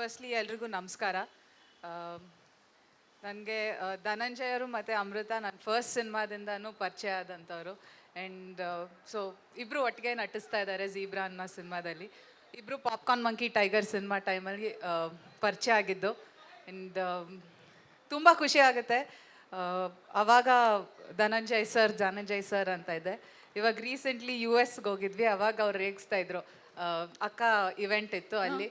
Firstly ಎಲ್ರಿಗೂ ನಮಸ್ಕಾರ. ನನಗೆ ಧನಂಜಯರು ಮತ್ತು ಅಮೃತ ನನ್ನ ಫಸ್ಟ್ ಸಿನಿಮಾದಿಂದನೂ ಪರಿಚಯ ಆದಂಥವ್ರು. ಆ್ಯಂಡ್ ಸೊ ಇಬ್ಬರು ಒಟ್ಟಿಗೆ ನಟಿಸ್ತಾ ಇದ್ದಾರೆ ಝೀಬ್ರಾ ಅನ್ನೋ ಸಿನಿಮಾದಲ್ಲಿ. ಇಬ್ಬರು ಪಾಪ್ಕಾರ್ನ್ ಮಂಕಿ ಟೈಗರ್ ಸಿನಿಮಾ ಟೈಮಲ್ಲಿ ಪರಿಚಯ ಆಗಿದ್ದು. ಆ್ಯಂಡ್ ತುಂಬ ಖುಷಿ ಆಗುತ್ತೆ. ಆವಾಗ ಧನಂಜಯ್ ಸರ್ ಅಂತ ಇದೆ. ಇವಾಗ ರೀಸೆಂಟ್ಲಿ US ಹೋಗಿದ್ವಿ. ಅವಾಗ ಅವ್ರು ರೇಗಿಸ್ತಾ ಇದ್ರು, ಅಕ್ಕ ಇವೆಂಟ್ ಇತ್ತು ಅಲ್ಲಿ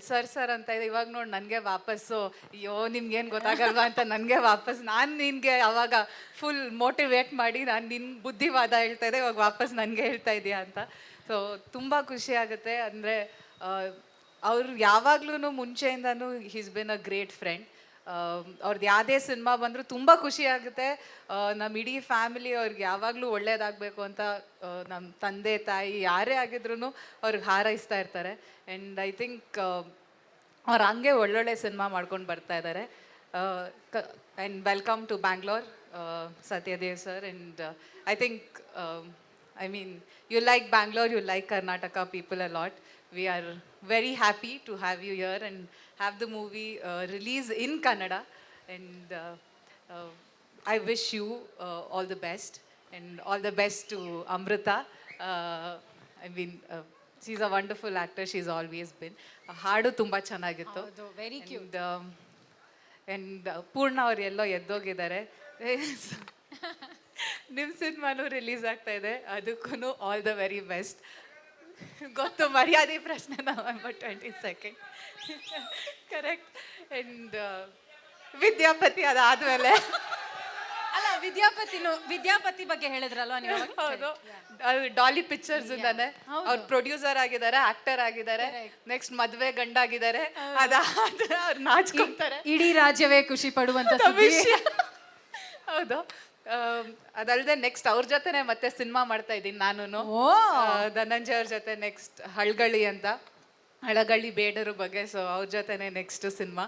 ಸರ್ ಅಂತ ಇದೆ. ಇವಾಗ ನೋಡಿ ನನಗೆ ವಾಪಸ್ಸು ಅಯ್ಯೋ ನಿಮ್ಗೇನು ಗೊತ್ತಾಗಲ್ವಾ ಅಂತ ನನಗೆ ವಾಪಸ್ ನಾನು ನಿನಗೆ ಅವಾಗ ಫುಲ್ ಮೋಟಿವೇಟ್ ಮಾಡಿ ನಾನು ನಿನ್ನ ಬುದ್ಧಿವಾದ ಹೇಳ್ತಾ ಇದ್ದೆ, ಇವಾಗ ವಾಪಸ್ ನನಗೆ ಹೇಳ್ತಾ ಇದೆಯಾ ಅಂತ. ಸೊ ತುಂಬ ಖುಷಿ ಆಗುತ್ತೆ. ಅಂದರೆ ಅವ್ರು ಯಾವಾಗ್ಲೂ ಮುಂಚೆಯಿಂದನೂ he's been a great friend. ಅವ್ರದ್ದು ಯಾವುದೇ ಸಿನಿಮಾ ಬಂದರೂ ತುಂಬ ಖುಷಿ ಆಗುತ್ತೆ. ನಮ್ಮ ಇಡೀ ಫ್ಯಾಮಿಲಿ ಅವ್ರಿಗೆ ಯಾವಾಗಲೂ ಒಳ್ಳೇದಾಗಬೇಕು ಅಂತ ನಮ್ಮ ತಂದೆ ತಾಯಿ ಯಾರೇ ಆಗಿದ್ರು ಅವ್ರಿಗೆ ಹಾರೈಸ್ತಾ ಇರ್ತಾರೆ. ಆ್ಯಂಡ್ ಐ ಥಿಂಕ್ ಅವ್ರು ಹಂಗೆ ಒಳ್ಳೊಳ್ಳೆ ಸಿನಿಮಾ ಮಾಡ್ಕೊಂಡು ಬರ್ತಾ ಇದ್ದಾರೆ. And welcome to Bangalore Satyadev sir. And I think I mean, you like Bangalore, you like Karnataka people a lot. We are very happy to have you here and have the movie release in Kannada. And I wish you all the best, and all the best to Amrita. I mean, she's a wonderful actor. She's always been. ಹಾಡು ತುಂಬ ಚೆನ್ನಾಗಿತ್ತು. Very cute. And ಪೂರ್ಣ ಅವ್ರು ಎಲ್ಲೋ ಎದ್ದೋಗಿದ್ದಾರೆ. ನಿಮ್ಮ ಸಿನಿಮಾನು release ಆಗ್ತಾ ಇದೆ, ಅದಕ್ಕೂ all the very best. ಗೊತ್ತು ಮರ್ಯಾದೆ ಪ್ರಶ್ನೆ November 22 ಕರೆಕ್ಟ್. ಆ್ಯಂಡ್ ವಿದ್ಯಾಪತಿ ಅದಾದಮೇಲೆ ಅಲ್ಲ, ವಿದ್ಯಾಪತಿ ಬಗ್ಗೆ ಹೇಳಿದ್ರಲ್ವಾ ನೀವು? ಹೌದು, ಅದು ಡಾಲಿ ಪಿಕ್ಚರ್ಸ್ ಇಂದಾನೆ. ಅವ್ರು ಪ್ರೊಡ್ಯೂಸರ್ ಆಗಿದ್ದಾರೆ, ಆಕ್ಟರ್ ಆಗಿದ್ದಾರೆ, ನೆಕ್ಸ್ಟ್ ಮದುವೆ ಗಂಡಾಗಿದ್ದಾರೆ. ಅವ್ರು ನಾಚ್ಕೊಂತಾರೆ, ಇಡೀ ರಾಜ್ಯವೇ ಖುಷಿ ಪಡುವಂತ ವಿಷಯ. ಹೌದು. ಅದಲ್ಲದೆ ನೆಕ್ಸ್ಟ್ ಅವ್ರ ಜೊತೆನೆ ಮತ್ತೆ ಸಿನಿಮಾ ಮಾಡ್ತಾ ಇದ್ದೀನಿ ನಾನು, ಧನಂಜಯ ಅವ್ರ ಜೊತೆ. ನೆಕ್ಸ್ಟ್ ಹಳಗಳಿ ಅಂತ, ಹಳಗಳಿ ಬೇಡರ ಬಗ್ಗೆ. ಸೊ ಅವ್ರ ಜೊತೆನೆ ನೆಕ್ಸ್ಟ್ ಸಿನಿಮಾ.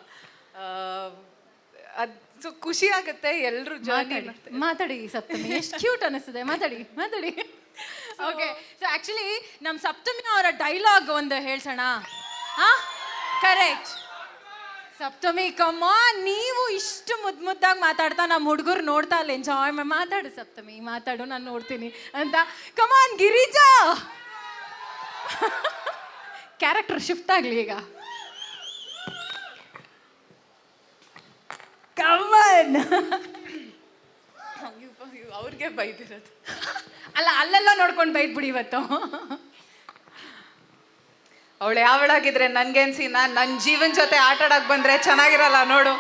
ಅದು ಖುಷಿ ಆಗುತ್ತೆ. ಎಲ್ಲರೂ ಮಾತಾಡಿ ಸಪ್ತಮಿ, ಎಷ್ಟು ಕ್ಯೂಟ್ ಅನಿಸ್ತದೆ. ಮಾತಾಡಿ. ಓಕೆ, ಸೊ ಆಕ್ಚುಲಿ ನಮ್ಮ ಸಪ್ತಮಿ ಅವರ ಡೈಲಾಗ್ ಒಂದು ಹೇಳ್ಸೋಣ. ಕರೆಕ್ಟ್ ಸಪ್ತಮಿ, ಕಮಾನ್. ನೀವು ಇಷ್ಟು ಮುದ್ದಾಗಿ ಮಾತಾಡ್ತಾ ನಮ್ಮ ಹುಡುಗರು ನೋಡ್ತಾ ಇಲ್ಲ, ಎಂಜಾಯ್ ಮಾತಾಡು ಸಪ್ತಮಿ, ಮಾತಾಡು, ನಾನು ನೋಡ್ತೀನಿ ಅಂತ. ಕಮಾನ್ ಗಿರಿಜಾ, ಕ್ಯಾರೆಕ್ಟರ್ ಶಿಫ್ಟ್ ಆಗಲಿ ಈಗ. ಕಮಾನ್. ಅವ್ರಿಗೆ ಬೈದಿರೋದು ಅಲ್ಲ, ಅಲ್ಲೆಲ್ಲ ನೋಡ್ಕೊಂಡು ಬೈದ್ಬಿಡಿ ಇವತ್ತು. ಅವಳು ಯಾವಳಾಗಿದ್ರೆ ನನ್ಗೇನ್ಸಿ, ನಾನು ನನ್ನ ಜೀವನ ಜೊತೆ ಆಟ ಆಡಕ್ಕೆ ಬಂದರೆ ಚೆನ್ನಾಗಿರಲ್ಲ ನೋಡು.